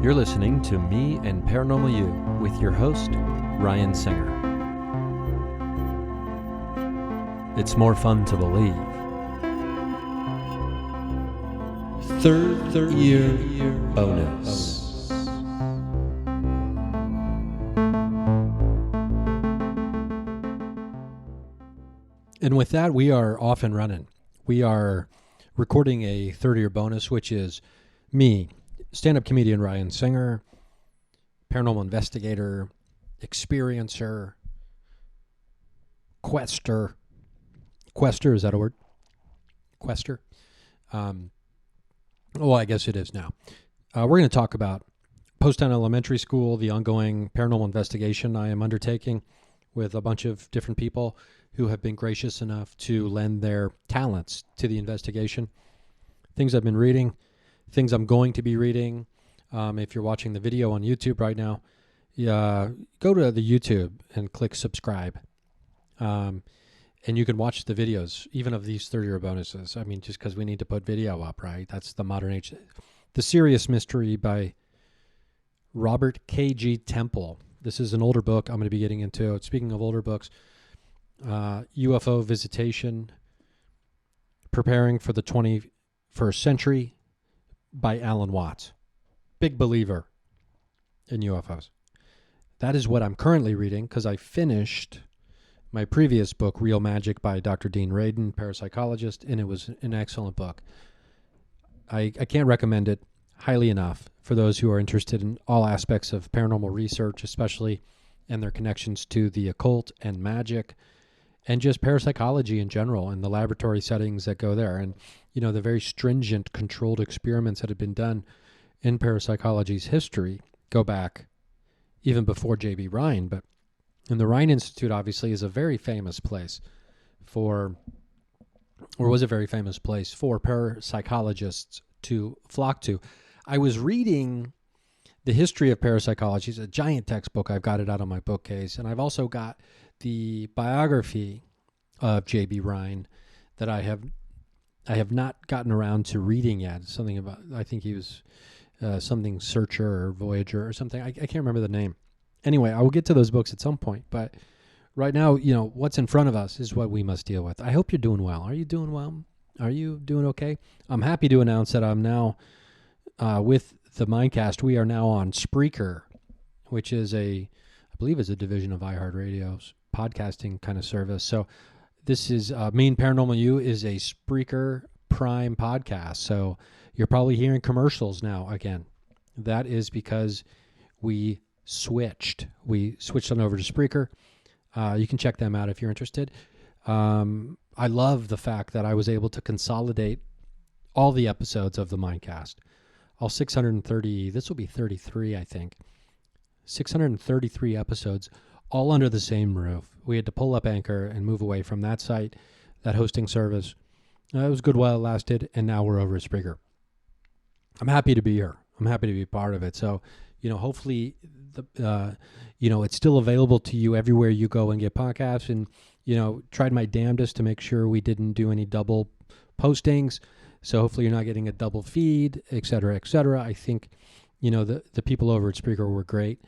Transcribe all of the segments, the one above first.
You're listening to Me and Paranormal You with your host, Ryan Singer. It's more fun to believe. Third year bonus. And with that, we are off and running. We are recording a third year bonus, which is me, stand-up comedian Ryan Singer, paranormal investigator, experiencer, quester. Quester, is that a word? Quester? Well, I guess it is now. We're going to talk about Poasttown Elementary School, the ongoing paranormal investigation I am undertaking with a bunch of different people who have been gracious enough to lend their talents to the investigation. Things I've been reading, things I'm going to be reading. If you're watching the video on YouTube right now, go to the YouTube and click subscribe. And you can watch the videos, even of these third-year bonuses. I mean, just because we need to put video up, right? That's the modern age. The Serious Mystery by Robert K.G. Temple. This is an older book I'm going to be getting into. Speaking of older books, UFO Visitation, Preparing for the 21st Century by Alan Watts. Big believer in UFOs. That is what I'm currently reading because I finished my previous book, Real Magic by Dr. Dean Radin, parapsychologist, and it was an excellent book. I can't recommend it highly enough for those who are interested in all aspects of paranormal research, especially and their connections to the occult and magic and just parapsychology in general and the laboratory settings that go there. And, you know, the very stringent controlled experiments that have been done in parapsychology's history go back even before J.B. Rhine, but and the Rhine Institute, obviously, is a very famous place was a very famous place for parapsychologists to flock to. I was reading The History of Parapsychology. It's a giant textbook. I've got it out on my bookcase. And I've also got the biography of J.B. Rhine that I have not gotten around to reading yet. Something about, I think he was something Searcher or Voyager or something. I can't remember the name. Anyway, I will get to those books at some point, but right now, you know, what's in front of us is what we must deal with. I hope you're doing well. Are you doing well? Are you doing okay? I'm happy to announce that I'm now, with the Mindcast, we are now on Spreaker, which is I believe is a division of iHeartRadio's podcasting kind of service. So this is, Me and Paranormal You is a Spreaker Prime podcast. So you're probably hearing commercials now again. That is because we switched on over to Spreaker. You can check them out if you're interested. I love the fact that I was able to consolidate all the episodes of the Mindcast, all 630, this will be 33, I think, 633 episodes, all under the same roof. We had to pull up Anchor and move away from that site, that hosting service. It was good while it lasted, and now we're over at Spreaker. I'm happy to be here. I'm happy to be part of it. So, you know, hopefully, it's still available to you everywhere you go and get podcasts. And, you know, tried my damnedest to make sure we didn't do any double postings. So hopefully you're not getting a double feed, et cetera, et cetera. I think, you know, the people over at Spreaker were great.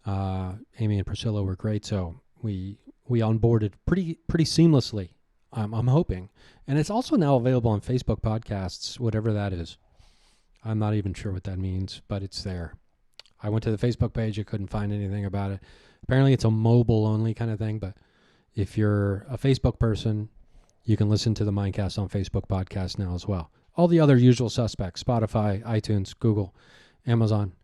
Amy and Priscilla were great. So we onboarded pretty seamlessly. I'm hoping. And it's also now available on Facebook podcasts, whatever that is. I'm not even sure what that means, but it's there. I went to the Facebook page. I couldn't find anything about it. Apparently it's a mobile only kind of thing, but if you're a Facebook person, you can listen to the Mindcast on Facebook podcast now as well. All the other usual suspects, Spotify, iTunes, Google, Amazon,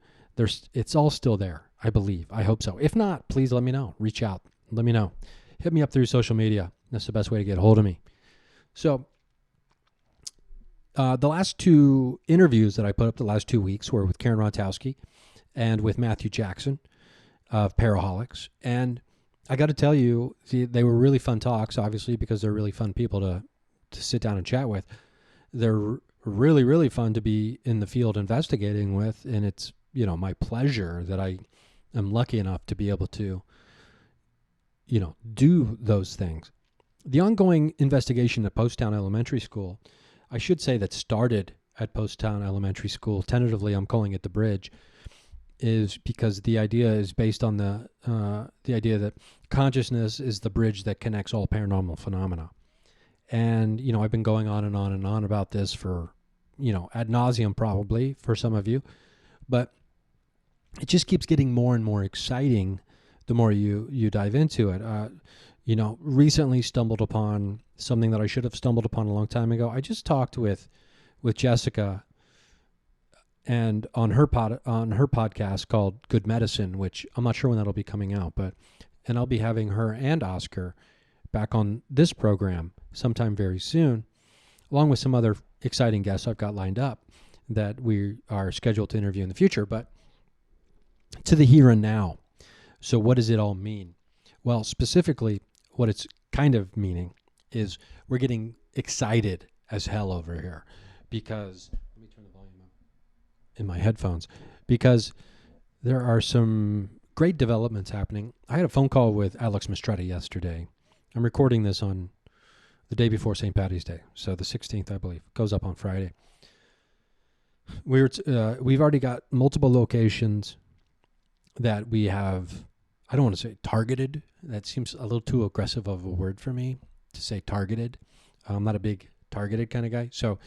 it's all still there, I believe. I hope so. If not, please let me know. Reach out. Let me know. Hit me up through social media. That's the best way to get a hold of me. So the last two interviews that I put up the last 2 weeks were with Karen Rontowski and with Matthew Jackson of Paraholics. And I got to tell you, they were really fun talks, obviously, because they're really fun people to sit down and chat with. They're really, really fun to be in the field investigating with. And it's, you know, my pleasure that I am lucky enough to be able to, you know, do those things. The ongoing investigation at Poasttown Elementary School, I should say that started at Poasttown Elementary School. Tentatively, I'm calling it the Bridge. is because the idea is based on the idea that consciousness is the bridge that connects all paranormal phenomena. And, I've been going on and on and on about this for, ad nauseum probably for some of you, but it just keeps getting more and more exciting the more you dive into it. Recently stumbled upon something that I should have stumbled upon a long time ago. I just talked with Jessica, and on her podcast called Good Medicine, which I'm not sure when that'll be coming out, and I'll be having her and Oscar back on this program sometime very soon, along with some other exciting guests I've got lined up that we are scheduled to interview in the future. But to the here and now. So what does it all mean? Well, specifically, what it's kind of meaning is we're getting excited as hell over here because, let me turn the volume up in my headphones, because there are some great developments happening. I had a phone call with Alex Mastretta yesterday. I'm recording this on the day before St. Paddy's Day, so the 16th, I believe. Goes up on Friday. We've already got multiple locations that we have, I don't want to say targeted. That seems a little too aggressive of a word for me to say targeted. I'm not a big targeted kind of guy. So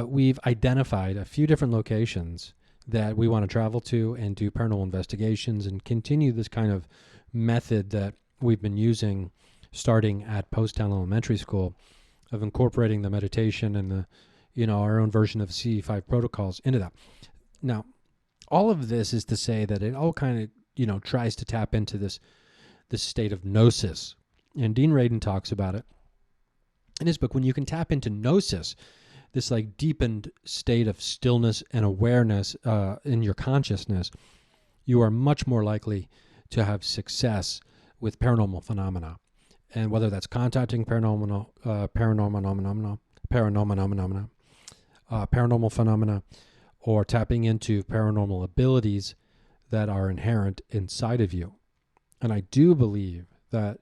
we've identified a few different locations that we want to travel to and do paranormal investigations and continue this kind of method that we've been using starting at Poasttown Elementary School of incorporating the meditation and the, our own version of CE5 protocols into that. Now, all of this is to say that it all kind of, tries to tap into this state of gnosis. And Dean Radin talks about it in his book. When you can tap into gnosis, this like deepened state of stillness and awareness in your consciousness, you are much more likely to have success with paranormal phenomena. And whether that's contacting paranormal phenomena, or tapping into paranormal abilities that are inherent inside of you. And I do believe that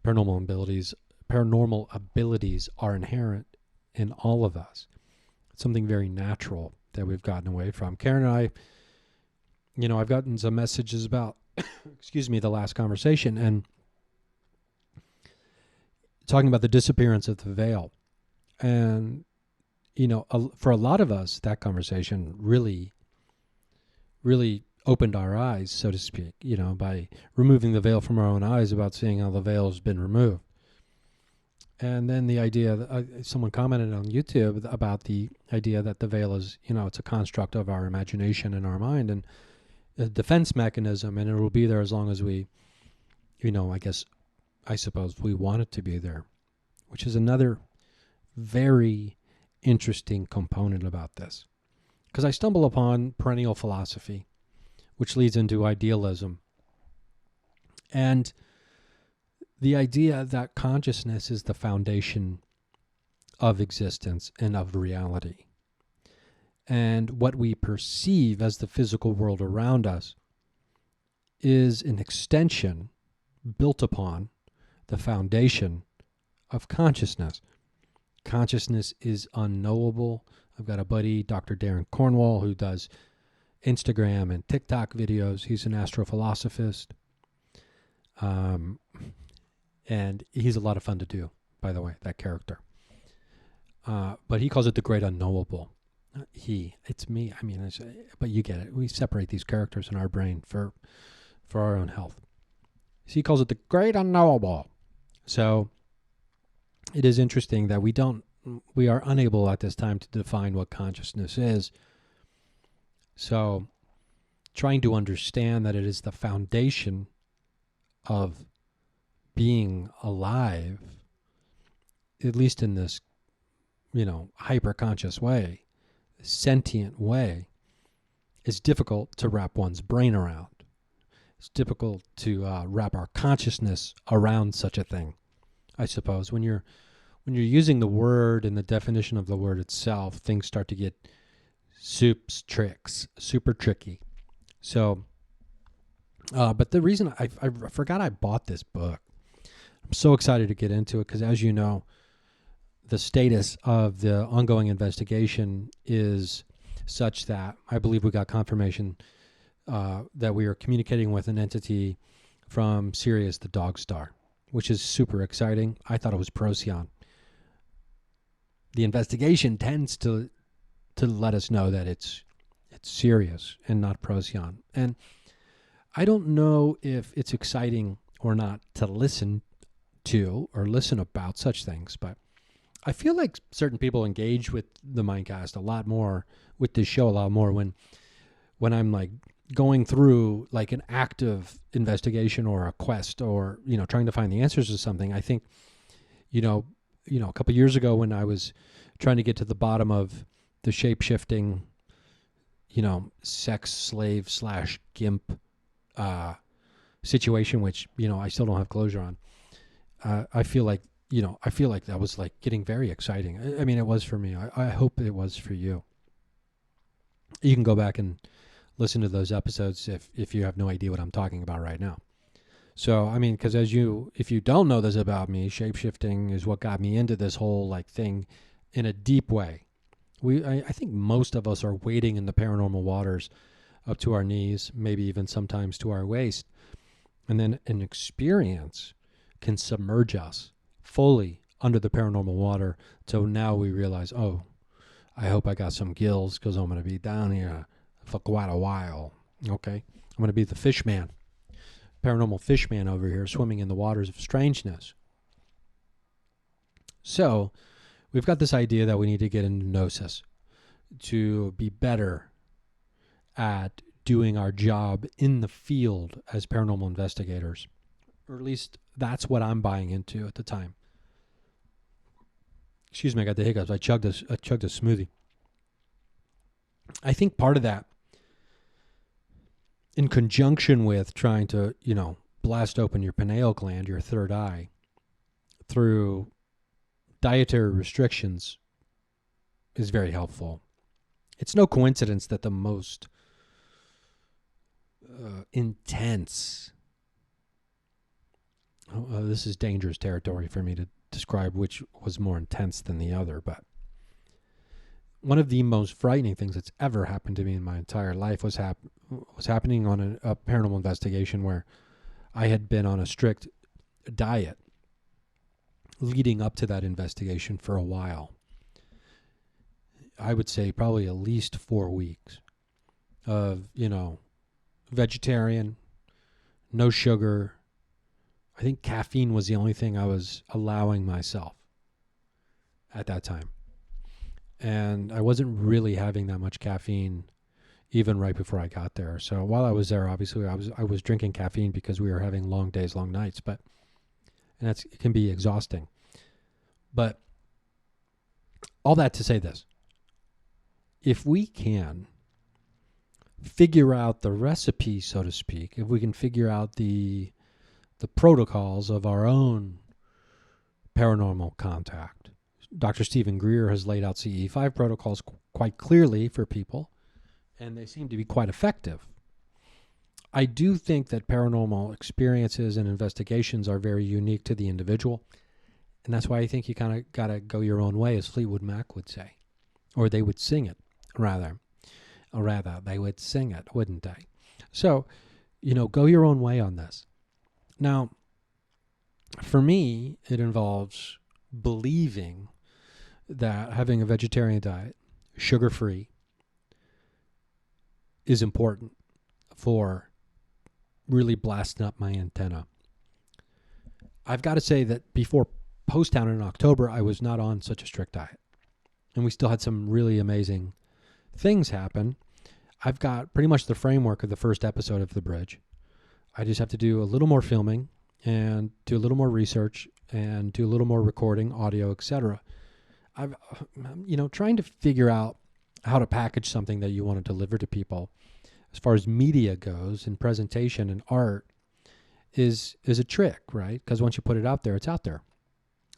paranormal abilities are inherent in all of us. It's something very natural that we've gotten away from. Karen and I, I've gotten some messages about, the last conversation, and talking about the disappearance of the veil. And for a lot of us, that conversation really, really opened our eyes, so to speak, by removing the veil from our own eyes about seeing how the veil has been removed. And then the idea that someone commented on YouTube about the idea that the veil is, it's a construct of our imagination and our mind and a defense mechanism, and it will be there as long as we, I suppose we want it to be there, which is another very interesting component about this, because I stumble upon perennial philosophy, which leads into idealism, and the idea that consciousness is the foundation of existence and of reality, and what we perceive as the physical world around us is an extension built upon the foundation of consciousness. Consciousness is unknowable. I've got a buddy, Dr. Darren Cornwall, who does Instagram and TikTok videos. He's an astrophilosophist. And he's a lot of fun to do, by the way, that character. But he calls it the great unknowable. It's me. But you get it. We separate these characters in our brain for our own health. So he calls it the great unknowable. So it is interesting that we are unable at this time to define what consciousness is. So trying to understand that it is the foundation of being alive, at least in this, hyper-conscious way, sentient way, is difficult to wrap one's brain around. It's difficult to wrap our consciousness around such a thing, I suppose. When you're using the word and the definition of the word itself, things start to get super tricky. So, but the reason I forgot I bought this book. I'm so excited to get into it because, as you know, the status of the ongoing investigation is such that I believe we got confirmation that we are communicating with an entity from Sirius, the dog star, which is super exciting. I thought it was Procyon. The investigation tends to let us know that it's Sirius and not Procyon. And I don't know if it's exciting or not to listen to or listen about such things, but I feel like certain people engage with the Mindcast a lot more, with this show a lot more when I'm like going through like an active investigation or a quest, or, you know, trying to find the answers to something. I think, you know, a couple of years ago when I was trying to get to the bottom of the shape-shifting, you know, sex slave / gimp situation, which, you know, I still don't have closure on. I feel like that was like getting very exciting. I mean, it was for me. I hope it was for you. You can go back and listen to those episodes if you have no idea what I'm talking about right now. So, I mean, because if you don't know this about me, shape-shifting is what got me into this whole like thing in a deep way. I think most of us are wading in the paranormal waters up to our knees, maybe even sometimes to our waist. And then an experience can submerge us fully under the paranormal water. So now we realize, oh, I hope I got some gills because I'm going to be down here for quite a while. Okay? I'm going to be the fish man, paranormal fish man over here, swimming in the waters of strangeness. So we've got this idea that we need to get into Gnosis to be better at doing our job in the field as paranormal investigators. Or at least that's what I'm buying into at the time. Excuse me, I got the hiccups. I chugged a smoothie. I think part of that, in conjunction with trying to, you know, blast open your pineal gland, your third eye, through dietary restrictions, is very helpful. It's no coincidence that the most intense, this is dangerous territory for me to describe which was more intense than the other, but one of the most frightening things that's ever happened to me in my entire life was happening on a paranormal investigation where I had been on a strict diet leading up to that investigation for a while. I would say probably at least 4 weeks of, you know, vegetarian, no sugar. I think caffeine was the only thing I was allowing myself at that time. And I wasn't really having that much caffeine even right before I got there. So while I was there, obviously I was drinking caffeine because we were having long days, long nights, and it can be exhausting. But all that to say this: if we can figure out the recipe, so to speak, if we can figure out the protocols of our own paranormal contact, Dr. Stephen Greer has laid out CE5 protocols quite clearly for people, and they seem to be quite effective. I do think that paranormal experiences and investigations are very unique to the individual, and that's why I think you kind of got to go your own way, as Fleetwood Mac would say. Or they would sing it, rather. Or rather, they would sing it, wouldn't they? So, you know, go your own way on this. Now, for me, it involves believing that having a vegetarian diet, sugar-free, is important for really blasting up my antenna. I've got to say that before Poasttown in October, I was not on such a strict diet. And we still had some really amazing things happen. I've got pretty much the framework of the first episode of The Bridge. I just have to do a little more filming and do a little more research and do a little more recording, audio, etc. I've, trying to figure out how to package something that you want to deliver to people as far as media goes and presentation and art is a trick, right? Because once you put it out there, it's out there.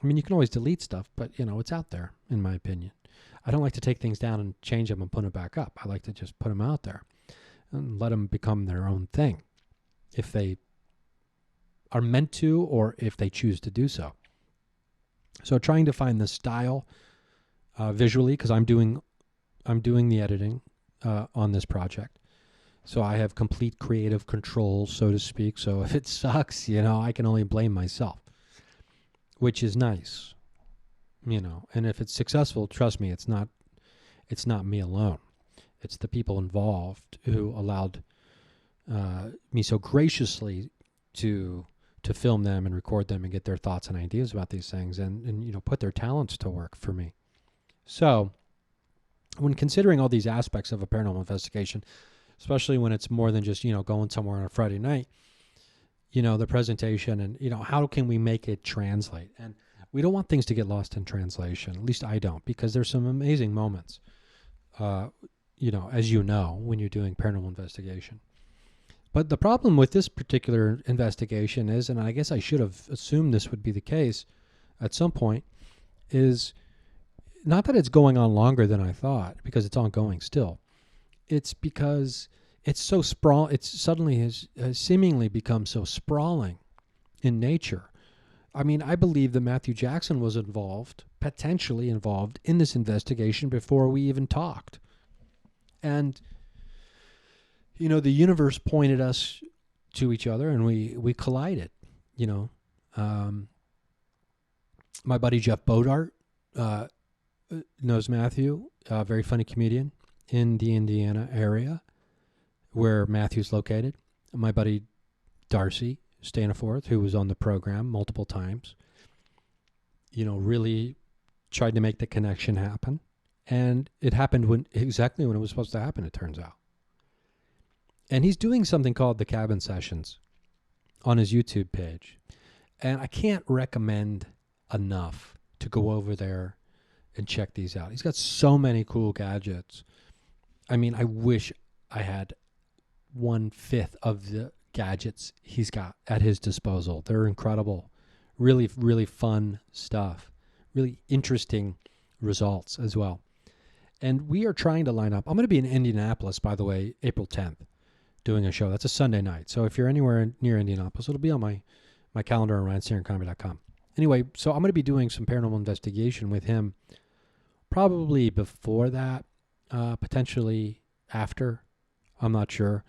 I mean, you can always delete stuff, but, it's out there, in my opinion. I don't like to take things down and change them and put them back up. I like to just put them out there and let them become their own thing if they are meant to or if they choose to do so. So trying to find the style visually, because I'm doing the editing on this project. So I have complete creative control, so to speak. So if it sucks, I can only blame myself, which is nice, And if it's successful, trust me, it's not me alone. It's the people involved who allowed me so graciously to film them and record them and get their thoughts and ideas about these things and put their talents to work for me. So when considering all these aspects of a paranormal investigation, especially when it's more than just, going somewhere on a Friday night, the presentation and, how can we make it translate? And we don't want things to get lost in translation. At least I don't, because there's some amazing moments, as when you're doing paranormal investigation. But the problem with this particular investigation is, and I guess I should have assumed this would be the case at some point, is not that it's going on longer than I thought, because it's ongoing still. It's because it's so it suddenly has seemingly become so sprawling in nature. I mean, I believe that Matthew Jackson was potentially involved in this investigation before we even talked. And the universe pointed us to each other, and we collided. My buddy Jeff Bodart knows Matthew, a very funny comedian in the Indiana area where Matthew's located. My buddy Darcy Staniforth, who was on the program multiple times, really tried to make the connection happen. And it happened exactly when it was supposed to happen, it turns out. And he's doing something called the Cabin Sessions on his YouTube page. And I can't recommend enough to go over there and check these out. He's got so many cool gadgets. I mean, I wish I had 1/5 of the gadgets he's got at his disposal. They're incredible. Really, really fun stuff. Really interesting results as well. And we are trying to line up. I'm going to be in Indianapolis, by the way, April 10th. Doing a show. That's a Sunday night. So if you're anywhere near Indianapolis, it'll be on my calendar on RyanSteerenComedy.com. Anyway, so I'm going to be doing some paranormal investigation with him probably before that, potentially after. I'm not sure.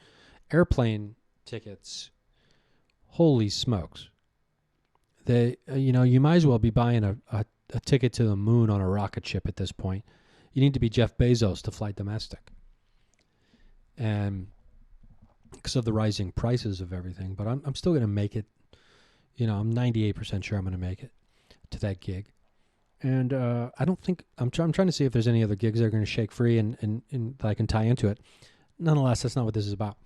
Airplane tickets, holy smokes. They, you might as well be buying a ticket to the moon on a rocket ship at this point. You need to be Jeff Bezos to fly domestic. And because of the rising prices of everything, but I'm still going to make it. I'm 98% sure I'm going to make it to that gig. And I don't think, I'm trying to see if there's any other gigs that are going to shake free and that I can tie into it. Nonetheless, that's not what this is about.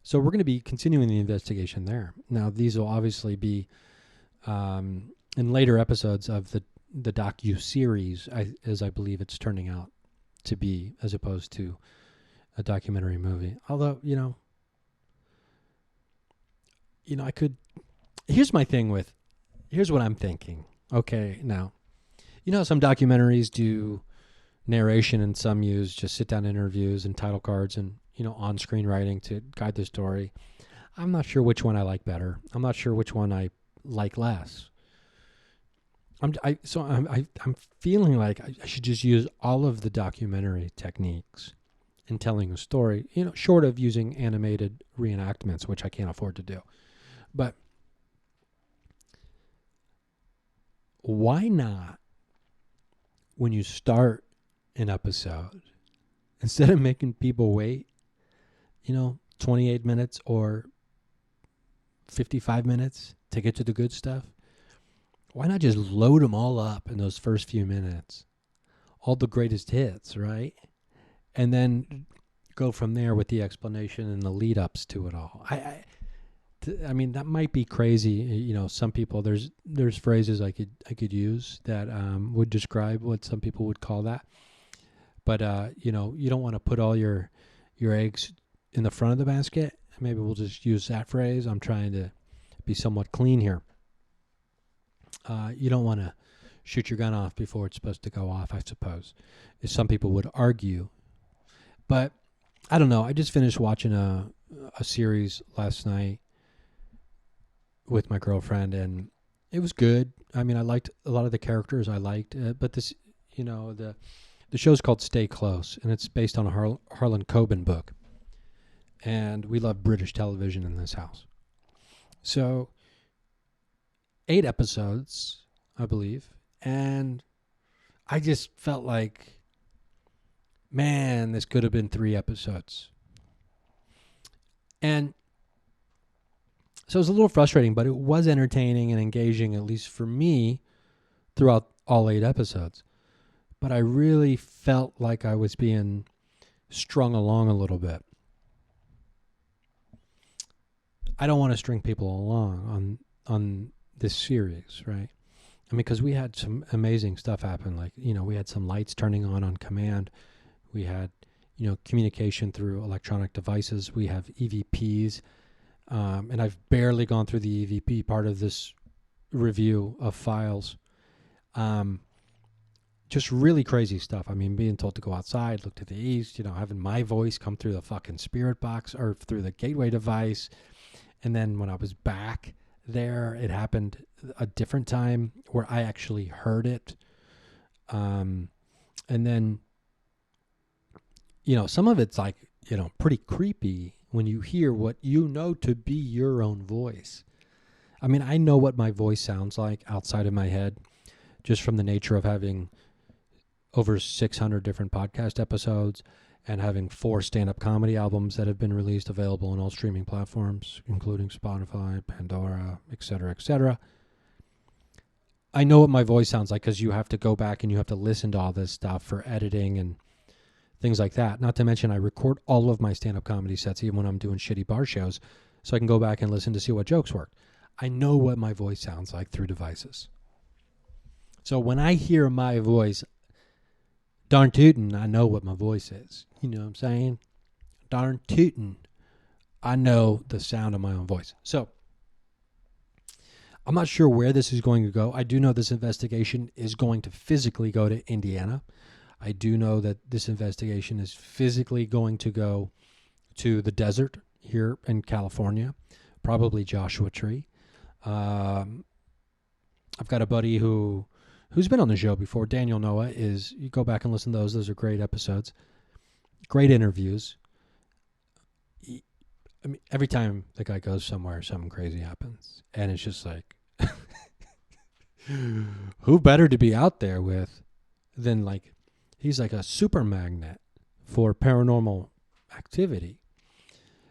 So we're going to be continuing the investigation there. Now, these will obviously be in later episodes of the docu-series, as I believe it's turning out to be, as opposed to a documentary movie. Although, I could, here's what I'm thinking. Okay, now, some documentaries do narration and some use just sit-down interviews and title cards and, on-screen writing to guide the story. I'm not sure which one I like better. I'm not sure which one I like less. I'm feeling like I should just use all of the documentary techniques in telling a story, short of using animated reenactments, which I can't afford to do. But why not, when you start an episode, instead of making people wait, 28 minutes or 55 minutes to get to the good stuff, why not just load them all up in those first few minutes? All the greatest hits, right? And then go from there with the explanation and the lead-ups to it all. I mean, that might be crazy. Some people, there's phrases I could use that would describe what some people would call that. But, you don't want to put all your eggs in the front of the basket. Maybe we'll just use that phrase. I'm trying to be somewhat clean here. You don't want to shoot your gun off before it's supposed to go off, I suppose, as some people would argue. But I don't know. I just finished watching a series last night with my girlfriend, and it was good. I mean, I liked a lot of the characters. But this, the show's called Stay Close, and it's based on a Harlan Coben book. and we love British television in this house. So 8 episodes, I believe, and I just felt like, man, this could have been 3 episodes. And so it was a little frustrating, but it was entertaining and engaging, at least for me, throughout all 8 episodes. But I really felt like I was being strung along a little bit. I don't want to string people along on this series, right? I mean, because we had some amazing stuff happen. Like, we had some lights turning on command. We had, communication through electronic devices. We have EVPs. And I've barely gone through the EVP part of this review of files. Just really crazy stuff. I mean, being told to go outside, look to the east, having my voice come through the fucking spirit box or through the gateway device. And then when I was back there, it happened a different time where I actually heard it. And then, some of it's like, pretty creepy when you hear what you know to be your own voice. I mean, I know what my voice sounds like outside of my head, just from the nature of having over 600 different podcast episodes and having 4 stand-up comedy albums that have been released, available on all streaming platforms, including Spotify, Pandora, etc., etc. I know what my voice sounds like because you have to go back and you have to listen to all this stuff for editing and things like that. Not to mention I record all of my stand-up comedy sets, even when I'm doing shitty bar shows, so I can go back and listen to see what jokes work. I know what my voice sounds like through devices. So when I hear my voice, darn tootin', I know what my voice is. You know what I'm saying? Darn tootin', I know the sound of my own voice. So I'm not sure where this is going to go. I do know this investigation is going to physically go to Indiana. I do know that this investigation is physically going to go to the desert here in California, probably Joshua Tree. I've got a buddy who's been on the show before. Daniel Noah you go back and listen to those. Those are great episodes, great interviews. I mean, every time the guy goes somewhere, something crazy happens. And it's just like, who better to be out there with than like, he's like a super magnet for paranormal activity.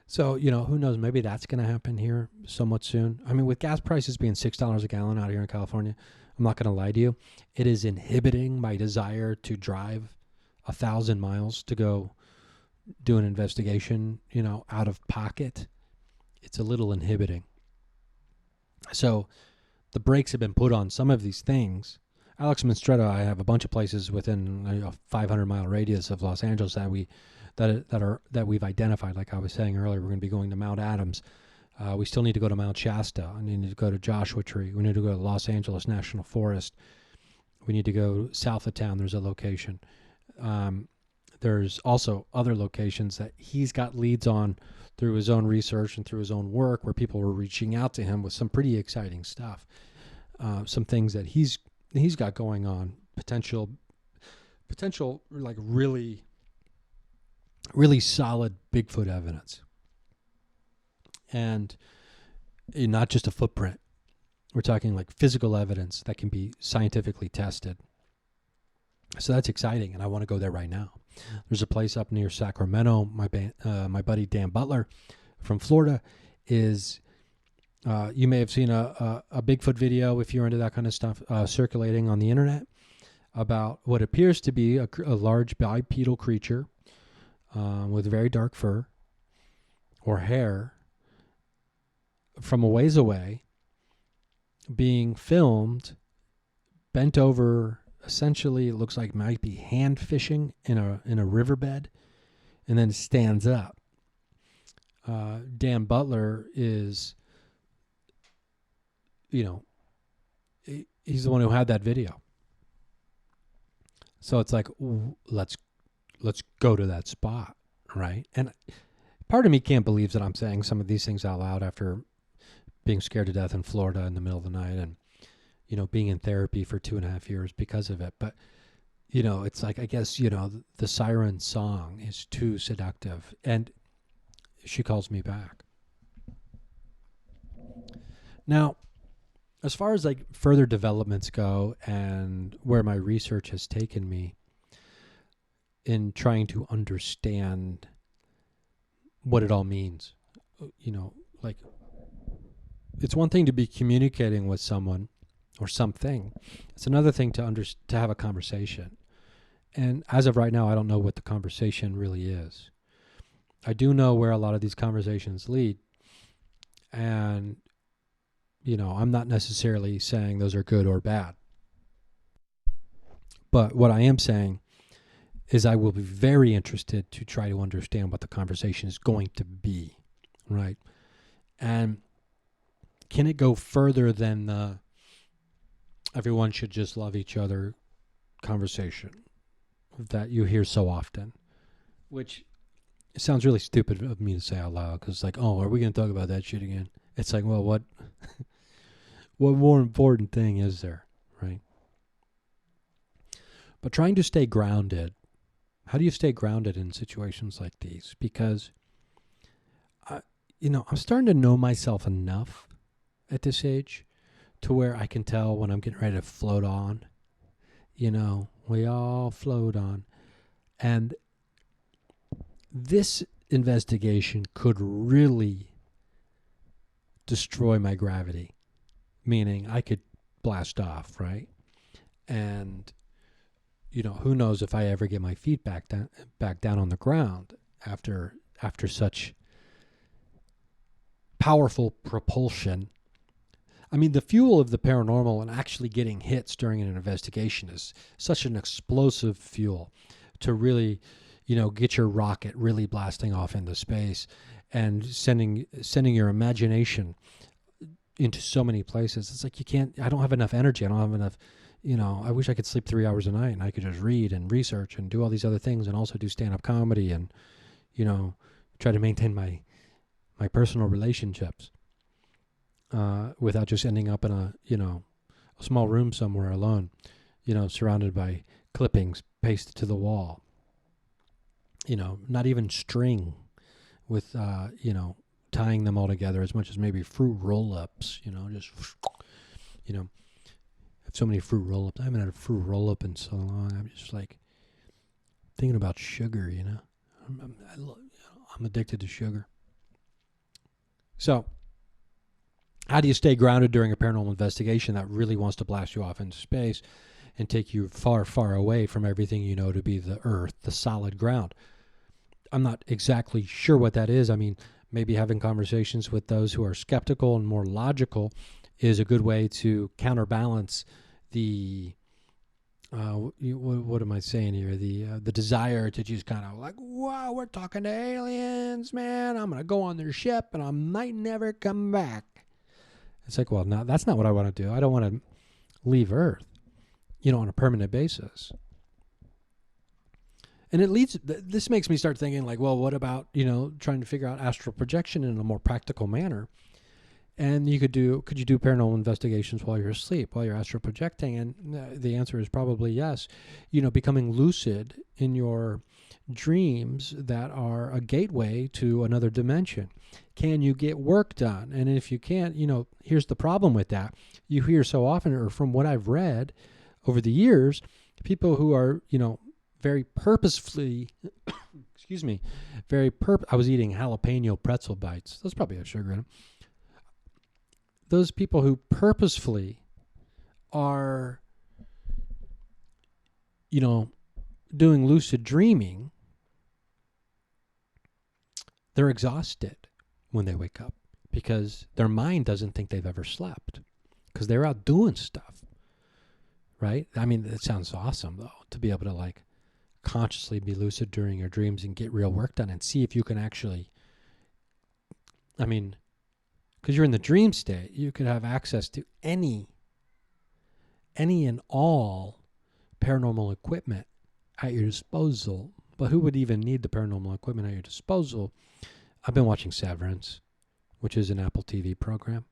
So, who knows? Maybe that's going to happen here somewhat soon. I mean, with gas prices being $6 a gallon out here in California, I'm not going to lie to you. It is inhibiting my desire to drive 1,000 miles to go do an investigation, out of pocket. It's a little inhibiting. So the brakes have been put on some of these things. Alex Mistretta, I have a bunch of places within a 500-mile radius of Los Angeles that we've identified. Like I was saying earlier, we're going to be going to Mount Adams. We still need to go to Mount Shasta. We need to go to Joshua Tree. We need to go to Los Angeles National Forest. We need to go south of town. There's a location. There's also other locations that he's got leads on through his own research and through his own work, where people were reaching out to him with some pretty exciting stuff. Some things that he's got going on, potential like really, really solid Bigfoot evidence. And not just a footprint. We're talking like physical evidence that can be scientifically tested. So that's exciting, and I want to go there right now. There's a place up near Sacramento. My buddy Dan Butler from Florida is... you may have seen a Bigfoot video, if you're into that kind of stuff, circulating on the internet about what appears to be a large bipedal creature with very dark fur or hair from a ways away, being filmed, bent over. Essentially, it looks like might be hand fishing in a riverbed, and then stands up. Dan Butler is, he's the one who had that video. So it's like, let's go to that spot, right? And part of me can't believe that I'm saying some of these things out loud after being scared to death in Florida in the middle of the night and, being in therapy for 2.5 years because of it. But, it's like, I guess, the siren song is too seductive. And she calls me back. Now, as far as like further developments go and where my research has taken me in trying to understand what it all means, like it's one thing to be communicating with someone or something. It's another thing to have a conversation. And as of right now, I don't know what the conversation really is. I do know where a lot of these conversations lead. And, I'm not necessarily saying those are good or bad. But what I am saying is I will be very interested to try to understand what the conversation is going to be, right? And can it go further than the everyone should just love each other conversation that you hear so often, which sounds really stupid of me to say out loud because, like, oh, are we going to talk about that shit again? It's like, well, what more important thing is there, right? But trying to stay grounded. How do you stay grounded in situations like these? Because, I'm starting to know myself enough at this age to where I can tell when I'm getting ready to float on. We all float on. And this investigation could really destroy my gravity, meaning I could blast off, right? And, who knows if I ever get my feet back down on the ground after such powerful propulsion. I mean, the fuel of the paranormal and actually getting hits during an investigation is such an explosive fuel to really, get your rocket really blasting off into space and sending your imagination into so many places. It's like I don't have enough energy. I don't have enough, I wish I could sleep 3 hours a night and I could just read and research and do all these other things and also do stand-up comedy and, try to maintain my personal relationships. Without just ending up in a small room somewhere alone, surrounded by clippings pasted to the wall. Not even string with, tying them all together as much as maybe fruit roll-ups, have so many fruit roll-ups. I haven't had a fruit roll-up in so long. I'm just like thinking about sugar, I'm addicted to sugar. So, how do you stay grounded during a paranormal investigation that really wants to blast you off into space and take you far, far away from everything you know to be the earth, the solid ground? I'm not exactly sure what that is. I mean, maybe having conversations with those who are skeptical and more logical is a good way to counterbalance the, what am I saying here? The desire to just kind of like, wow, we're talking to aliens, man. I'm going to go on their ship and I might never come back. It's like, well, no, that's not what I want to do. I don't want to leave Earth, on a permanent basis. And this makes me start thinking like, well, what about, trying to figure out astral projection in a more practical manner? And could you do paranormal investigations while you're asleep, while you're astral projecting? And the answer is probably yes. Becoming lucid in your dreams that are a gateway to another dimension. Can you get work done? And if you can't, here's the problem with that. You hear so often, or from what I've read over the years, people who are, very purposefully, I was eating jalapeno pretzel bites. Those probably have sugar in them. Those people who purposefully are, doing lucid dreaming, they're exhausted when they wake up because their mind doesn't think they've ever slept because they're out doing stuff, right? I mean, it sounds awesome, though, to be able to, like, consciously be lucid during your dreams and get real work done and see if you can actually, because you're in the dream state, you could have access to any and all paranormal equipment at your disposal. But who would even need the paranormal equipment at your disposal? I've been watching Severance, which is an Apple TV program,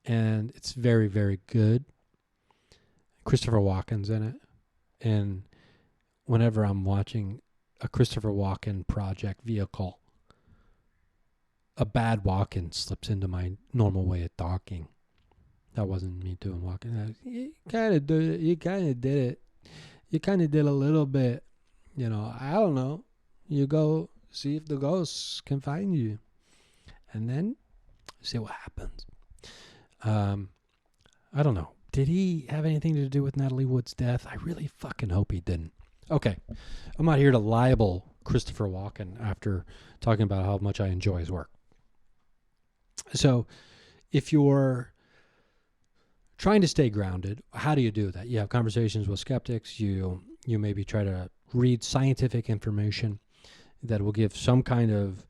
and it's very, very good. Christopher Walken's in it, and whenever I'm watching a Christopher Walken project vehicle, a bad walk-in slips into my normal way of talking. That wasn't me doing walking. You kind of did it. You kind of did it. You kind of did a little bit. You know, I don't know. You go see if the ghosts can find you. And then see what happens. I don't know. Did he have anything to do with Natalie Wood's death? I really fucking hope he didn't. Okay. I'm not here to libel Christopher Walken after talking about how much I enjoy his work. So if you're trying to stay grounded, how do you do that? You have conversations with skeptics. You maybe try to read scientific information that will give some kind of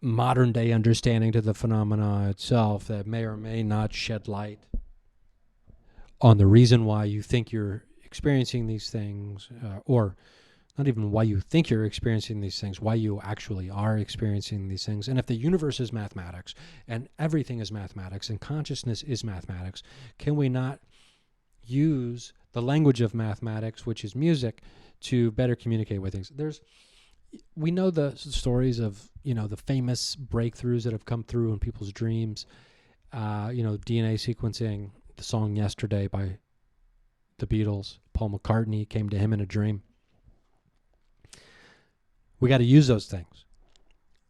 modern day understanding to the phenomena itself that may or may not shed light on the reason why you think you're experiencing these things, or not even why you think you're experiencing these things, why you actually are experiencing these things. And if the universe is mathematics and everything is mathematics and consciousness is mathematics, can we not use the language of mathematics, which is music, to better communicate with things? We know the stories of, the famous breakthroughs that have come through in people's dreams. DNA sequencing, the song Yesterday by the Beatles, Paul McCartney came to him in a dream. We got to use those things.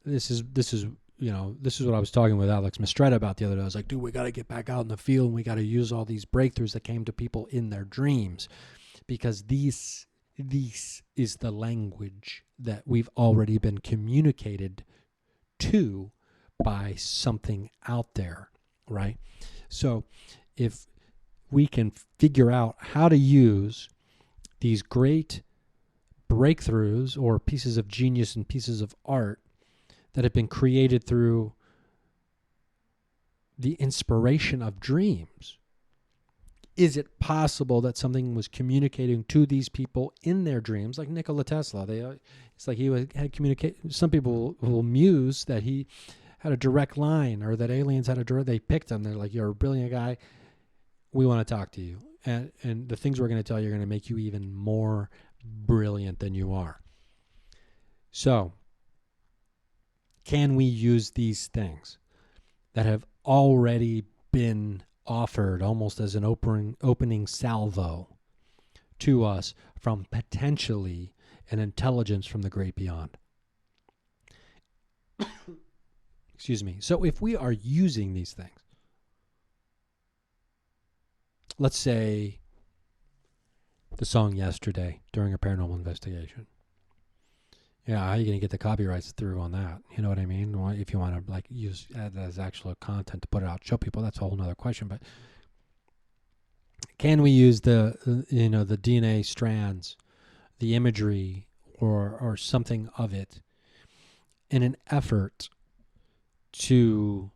This is what I was talking with Alex Mistretta about the other day. I was like, dude, we got to get back out in the field and we got to use all these breakthroughs that came to people in their dreams, because this is the language that we've already been communicated to by something out there, right? So if we can figure out how to use these great breakthroughs or pieces of genius and pieces of art that have been created through the inspiration of dreams, is it possible that something was communicating to these people in their dreams, like Nikola Tesla? It's like he had communicate. Some people will muse that he had a direct line, or that aliens had a direct. They picked him. They're like, "You're a brilliant guy. We want to talk to you." And the things we're going to tell you are going to make you even more brilliant than you are. So, can we use these things that have already been offered almost as an opening salvo to us from potentially an intelligence from the great beyond? Excuse me. So if we are using these things, let's say the song Yesterday during a paranormal investigation. Yeah, how are you going to get the copyrights through on that? You know what I mean? If you want to add that as actual content to put it out, show people, that's a whole nother question. But can we use the DNA strands, the imagery, or something of it in an effort to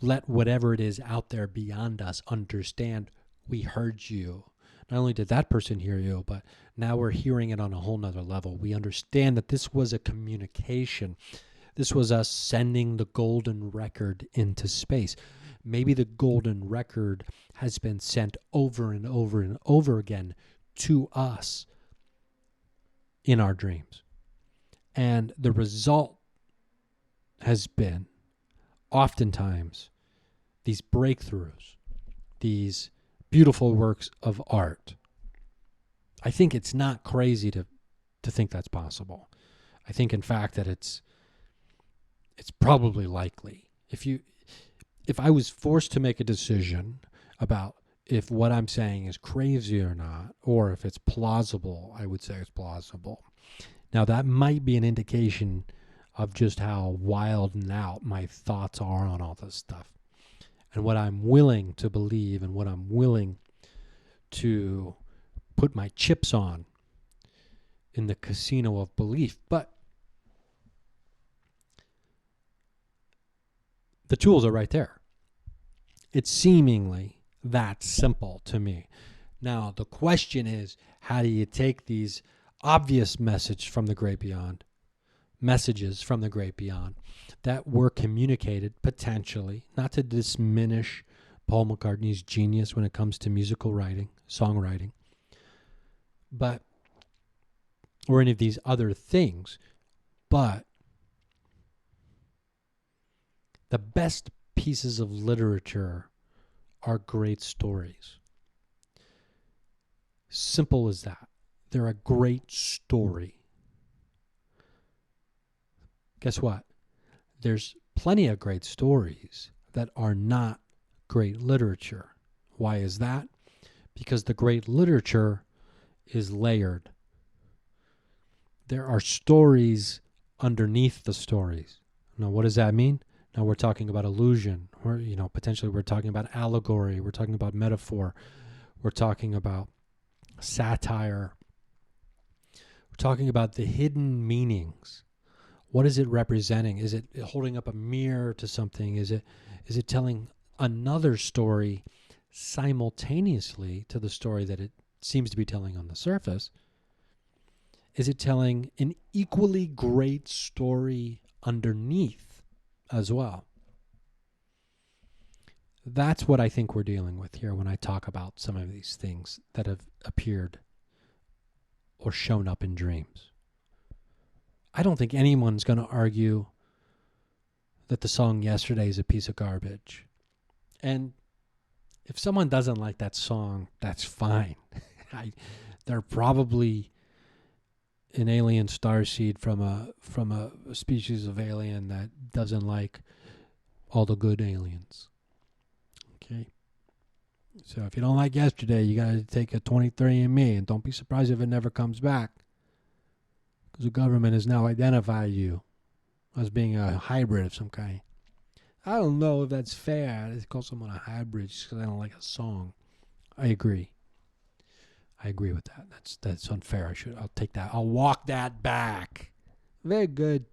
let whatever it is out there beyond us understand we heard you? Not only did that person hear you, but now we're hearing it on a whole nother level. We understand that this was a communication. This was us sending the golden record into space. Maybe the golden record has been sent over and over and over again to us in our dreams. And the result has been oftentimes these breakthroughs, these beautiful works of art. I think it's not crazy to think that's possible. I think, in fact, that it's probably likely. If I was forced to make a decision about if what I'm saying is crazy or not, or if it's plausible, I would say it's plausible. Now, that might be an indication of just how wild and out my thoughts are on all this stuff, and what I'm willing to believe, and what I'm willing to put my chips on in the casino of belief. But the tools are right there. It's seemingly that simple to me. Now, the question is, how do you take these obvious messages from the great beyond that were communicated potentially, not to diminish Paul McCartney's genius when it comes to musical writing, songwriting, but, or any of these other things, but The best pieces of literature are great stories. Simple as that. They're a great story. Guess what? There's plenty of great stories that are not great literature. Why is that? Because the great literature is layered. There are stories underneath the stories. Now, what does that mean? Now we're talking about illusion, or potentially we're talking about allegory, we're talking about metaphor, we're talking about satire, we're talking about the hidden meanings. What is it representing? Is it holding up a mirror to something? Is it telling another story simultaneously to the story that it seems to be telling on the surface? Is it telling an equally great story underneath as well? That's what I think we're dealing with here when I talk about some of these things that have appeared or shown up in dreams. I don't think anyone's going to argue that the song Yesterday is a piece of garbage. And if someone doesn't like that song, that's fine. They're probably an alien starseed from a species of alien that doesn't like all the good aliens. Okay. So if you don't like Yesterday, you got to take a 23andMe, and don't be surprised if it never comes back, because the government has now identified you as being a hybrid of some kind. I don't know if that's fair to call someone a hybrid just because I don't like a song. I agree with that. That's unfair. I'll take that. I'll walk that back. Very good.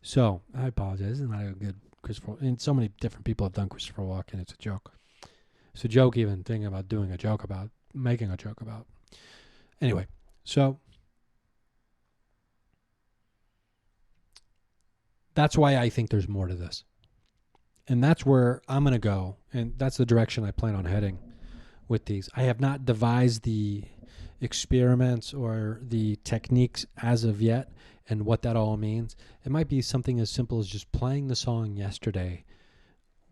So I apologize. This is not a good Christopher. And so many different people have done Christopher Walken. It's a joke. It's a joke even thinking about doing a joke about, making a joke about. Anyway, so that's why I think there's more to this. And that's where I'm going to go. And that's the direction I plan on heading with these. I have not devised the experiments or the techniques as of yet and what that all means. It might be something as simple as just playing the song Yesterday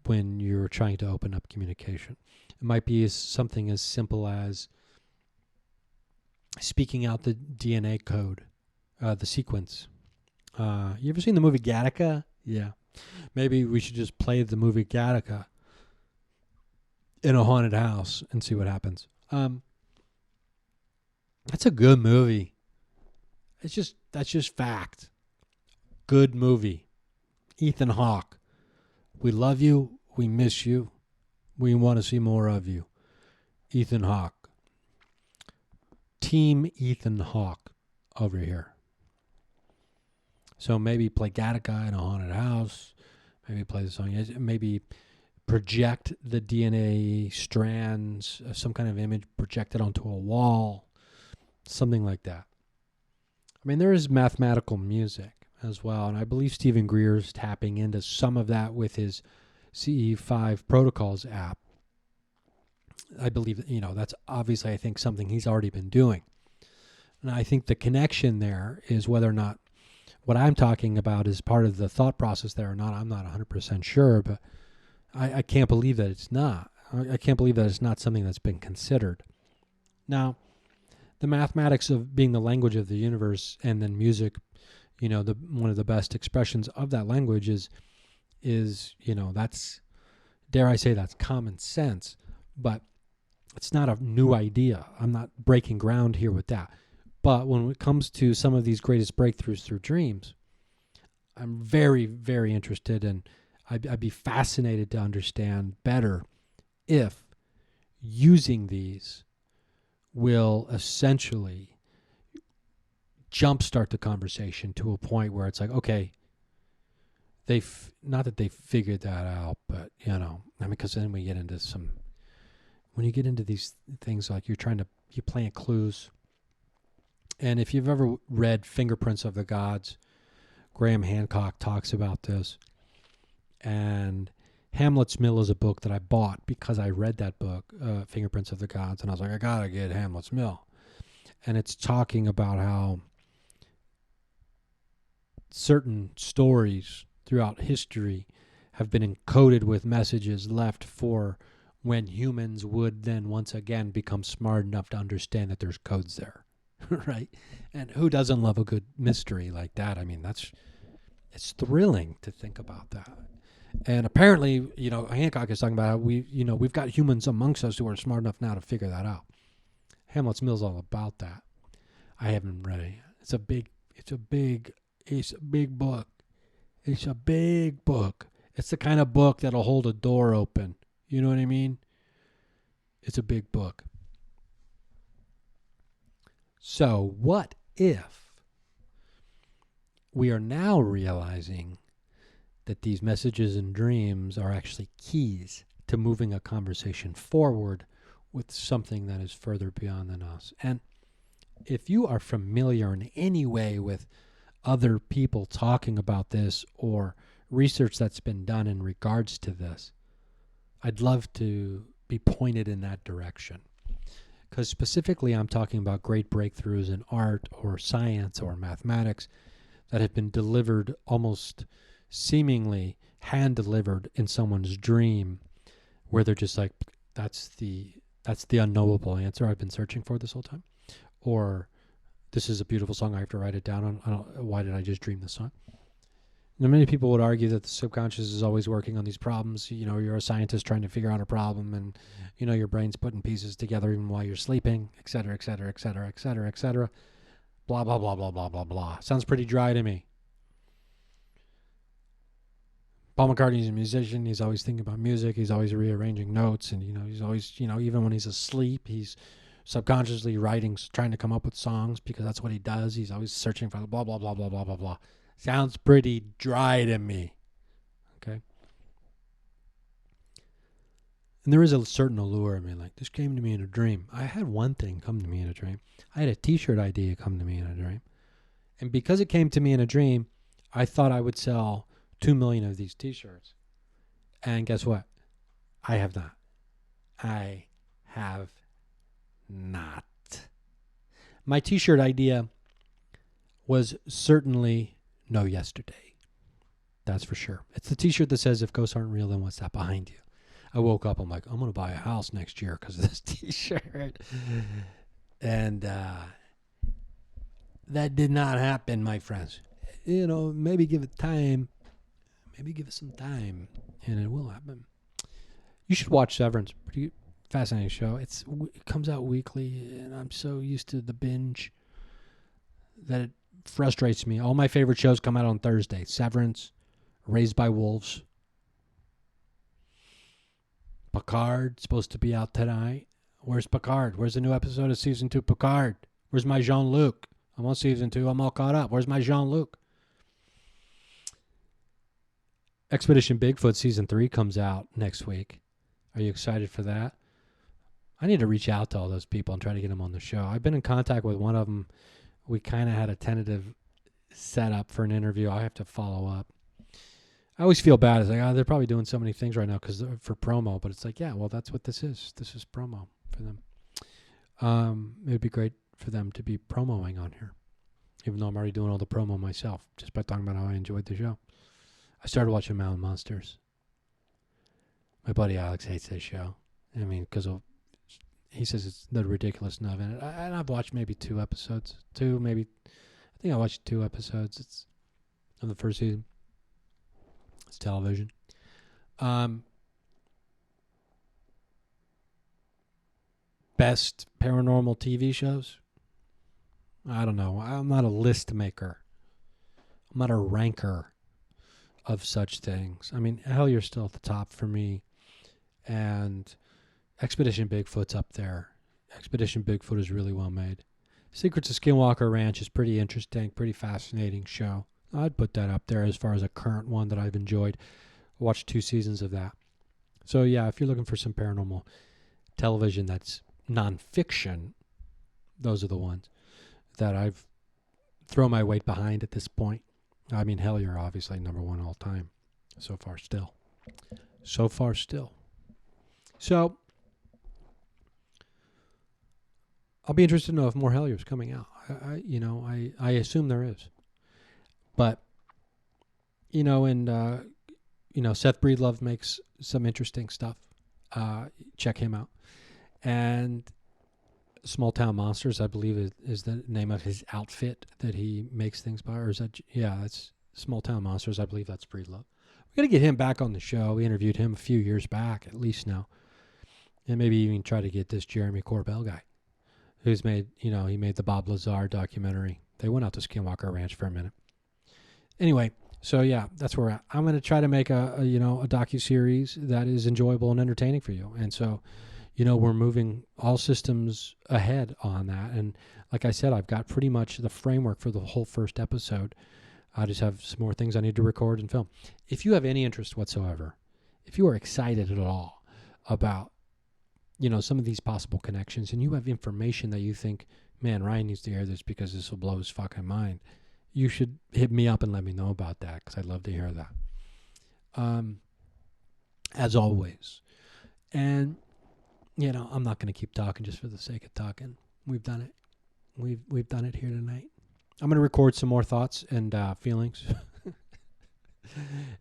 when you're trying to open up communication. It might be something as simple as speaking out the DNA code, the sequence. You ever seen the movie Gattaca? Yeah. Maybe we should just play the movie Gattaca in a haunted house and see what happens. That's a good movie. That's just fact. Good movie. Ethan Hawke. We love you. We miss you. We want to see more of you. Ethan Hawke. Team Ethan Hawke over here. So maybe play Gattaca in a haunted house. Maybe play the song. Maybe project the DNA strands, some kind of image projected onto a wall. Something like that. I mean, there is mathematical music as well. And I believe Stephen Greer's tapping into some of that with his CE5 Protocols app. I believe that, that's obviously, I think, something he's already been doing. And I think the connection there is whether or not what I'm talking about is part of the thought process there or not. I'm not 100% sure, but I can't believe that it's not. I can't believe that it's not something that's been considered. Now, the mathematics of being the language of the universe and then music, one of the best expressions of that language is that's, dare I say, that's common sense, but it's not a new idea. I'm not breaking ground here with that. But when it comes to some of these greatest breakthroughs through dreams, I'm very, very interested, and I'd be fascinated to understand better if using these will essentially jumpstart the conversation to a point where it's like, okay, not that they figured that out, but, because then we get into when you get into these things, like you're plant clues. And if you've ever read Fingerprints of the Gods, Graham Hancock talks about this. And Hamlet's Mill is a book that I bought because I read that book, Fingerprints of the Gods, and I was like, I gotta get Hamlet's Mill. And it's talking about how certain stories throughout history have been encoded with messages left for when humans would then once again become smart enough to understand that there's codes there, right? And who doesn't love a good mystery like that? I mean, it's thrilling to think about that. And apparently, Hancock is talking about how we've got humans amongst us who are smart enough now to figure that out. Hamlet's Mill's all about that. I haven't read it yet. It's a big book. It's a big book. It's the kind of book that'll hold a door open. You know what I mean? It's a big book. So what if we are now realizing that these messages and dreams are actually keys to moving a conversation forward with something that is further beyond than us? And if you are familiar in any way with other people talking about this or research that's been done in regards to this, I'd love to be pointed in that direction. Because specifically I'm talking about great breakthroughs in art or science or mathematics that have been delivered almost seemingly hand-delivered in someone's dream, where they're just like, that's the unknowable answer I've been searching for this whole time. Or this is a beautiful song, I have to write it down. Why did I just dream this song? Now, many people would argue that the subconscious is always working on these problems. You're a scientist trying to figure out a problem, and your brain's putting pieces together even while you're sleeping, et cetera, et cetera, et cetera, et cetera, et cetera. Blah, blah, blah, blah, blah, blah, blah. Sounds pretty dry to me. Paul McCartney's a musician. He's always thinking about music. He's always rearranging notes, and he's always, even when he's asleep, he's subconsciously writing, trying to come up with songs, because that's what he does. He's always searching for blah, blah, blah, blah, blah, blah, blah. Sounds pretty dry to me. Okay? And there is a certain allure. I mean, like, this came to me in a dream. I had one thing come to me in a dream. I had a t-shirt idea come to me in a dream. And because it came to me in a dream, I thought I would sell 2 million of these t-shirts. And guess what? I have not. I have not. My t-shirt idea was certainly no yesterday. That's for sure. It's the t-shirt that says, if ghosts aren't real, then what's that behind you? I woke up, I'm like, I'm going to buy a house next year because of this t-shirt. And that did not happen, my friends. Maybe give it time. Maybe give it some time, and it will happen. You should watch Severance. Pretty fascinating show. It comes out weekly, and I'm so used to the binge that it frustrates me. All my favorite shows come out on Thursday. Severance, Raised by Wolves, Picard, supposed to be out tonight. Where's Picard? Where's the new episode of Season 2 Picard? Where's my Jean-Luc? I'm on Season 2. I'm all caught up. Where's my Jean-Luc? Expedition Bigfoot Season 3 comes out next week. Are you excited for that? I need to reach out to all those people and try to get them on the show. I've been in contact with one of them. We kind of had a tentative setup for an interview. I have to follow up. I always feel bad. It's like, they're probably doing so many things right now for promo. But it's like, yeah, well, that's what this is. This is promo for them. It would be great for them to be promoing on here, even though I'm already doing all the promo myself, just by talking about how I enjoyed the show. I started watching Mountain Monsters. My buddy Alex hates this show. I mean, because he says it's the ridiculous enough in it. And I've watched maybe 2 episodes. I think I watched 2 episodes. It's of the first season. It's television. Best paranormal TV shows? I don't know. I'm not a list maker. I'm not a ranker of such things. I mean, hell, you're still at the top for me. And Expedition Bigfoot's up there. Expedition Bigfoot is really well made. Secrets of Skinwalker Ranch is pretty interesting, pretty fascinating show. I'd put that up there as far as a current one that I've enjoyed. I watched 2 seasons of that. So yeah, if you're looking for some paranormal television that's nonfiction, those are the ones that I've thrown my weight behind at this point. I mean, hell, you're obviously number 1 all time. So far still. So, I'll be interested to know if more Hellier's coming out. I assume there is. But, and Seth Breedlove makes some interesting stuff. Check him out. And Small Town Monsters, I believe, is the name of his outfit that he makes things by. Or is that, that's Small Town Monsters. I believe that's Breedlove. We got to get him back on the show. We interviewed him a few years back, at least now. And maybe even try to get this Jeremy Corbell guy, who's made, he made the Bob Lazar documentary. They went out to Skinwalker Ranch for a minute. Anyway, so that's where we're at. I'm going to try to make a docuseries that is enjoyable and entertaining for you. And so, we're moving all systems ahead on that. And like I said, I've got pretty much the framework for the whole first episode. I just have some more things I need to record and film. If you have any interest whatsoever, if you are excited at all about, some of these possible connections, and you have information that you think, man, Ryan needs to hear this because this will blow his fucking mind, you should hit me up and let me know about that, because I'd love to hear that. As always. And, I'm not going to keep talking just for the sake of talking. We've done it. We've done it here tonight. I'm going to record some more thoughts and feelings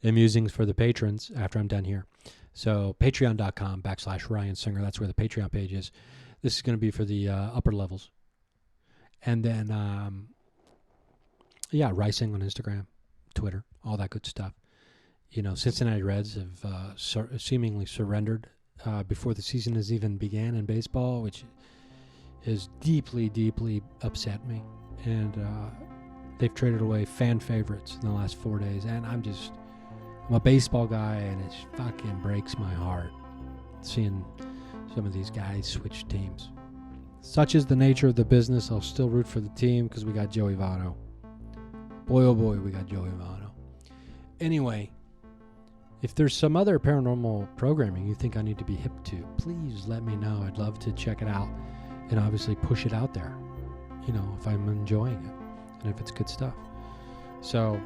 and musings for the patrons after I'm done here. So patreon.com/Ryan Singer. That's where the Patreon page is. This is going to be for the upper levels. And then, Ricing on Instagram, Twitter, all that good stuff. Cincinnati Reds have seemingly surrendered before the season has even began in baseball, which has deeply, deeply upset me. And they've traded away fan favorites in the last 4 days. And I'm a baseball guy, and it fucking breaks my heart seeing some of these guys switch teams. Such is the nature of the business. I'll still root for the team because we got Joey Votto. Boy, oh boy, we got Joey Votto. Anyway, if there's some other paranormal programming you think I need to be hip to, please let me know. I'd love to check it out and obviously push it out there, if I'm enjoying it and if it's good stuff. So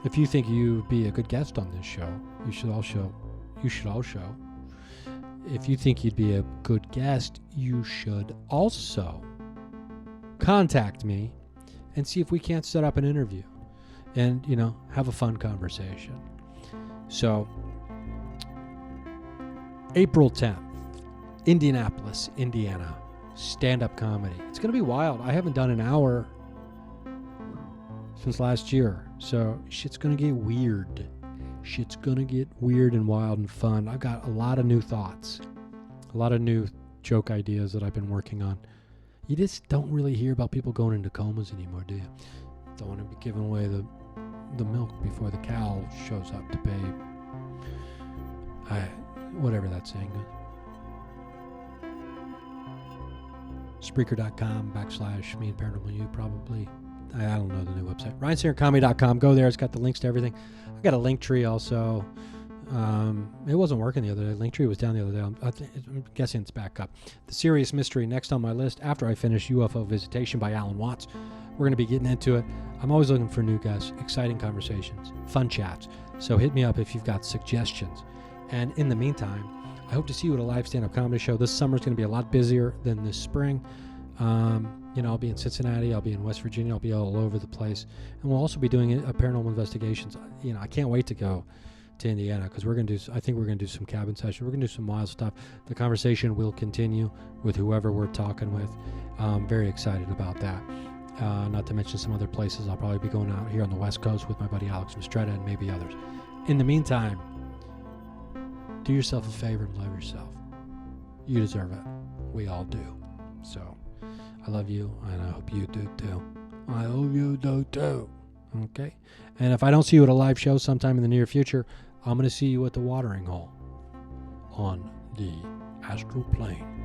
if you think you'd be a good guest on this show, you should also, if you think you'd be a good guest, you should also contact me and see if we can't set up an interview and, have a fun conversation. So, April 10th, Indianapolis, Indiana, stand-up comedy. It's going to be wild. I haven't done an hour since last year, so shit's going to get weird. Shit's going to get weird and wild and fun. I've got a lot of new thoughts, a lot of new joke ideas that I've been working on. You just don't really hear about people going into comas anymore, do you? Don't want to be giving away the milk before the cow shows up to pay. Whatever that saying is. Spreaker.com/me and Paranormal You, probably. I don't know the new website. RyanSingerComedy.com. Go there. It's got the links to everything. I got a link tree also. It wasn't working the other day. Linktree was down the other day. I'm guessing it's back up. The Serious Mystery next on my list after I finish UFO Visitation by Alan Watts. We're going to be getting into it. I'm always looking for new guests, exciting conversations, fun chats. So hit me up if you've got suggestions. And in the meantime, I hope to see you at a live stand-up comedy show. This summer is going to be a lot busier than this spring. I'll be in Cincinnati. I'll be in West Virginia. I'll be all over the place. And we'll also be doing paranormal investigations. I can't wait to go to Indiana because I think we're going to do some cabin sessions. We're going to do some wild stuff. The conversation will continue with whoever we're talking with. I'm very excited about that. Not to mention some other places. I'll probably be going out here on the West Coast with my buddy Alex Mistretta and maybe others. In the meantime, do yourself a favor and love yourself. You deserve it. We all do. So, I love you, and I hope you do too. I hope you do too. Okay? And if I don't see you at a live show sometime in the near future, I'm going to see you at the watering hole on the astral plane.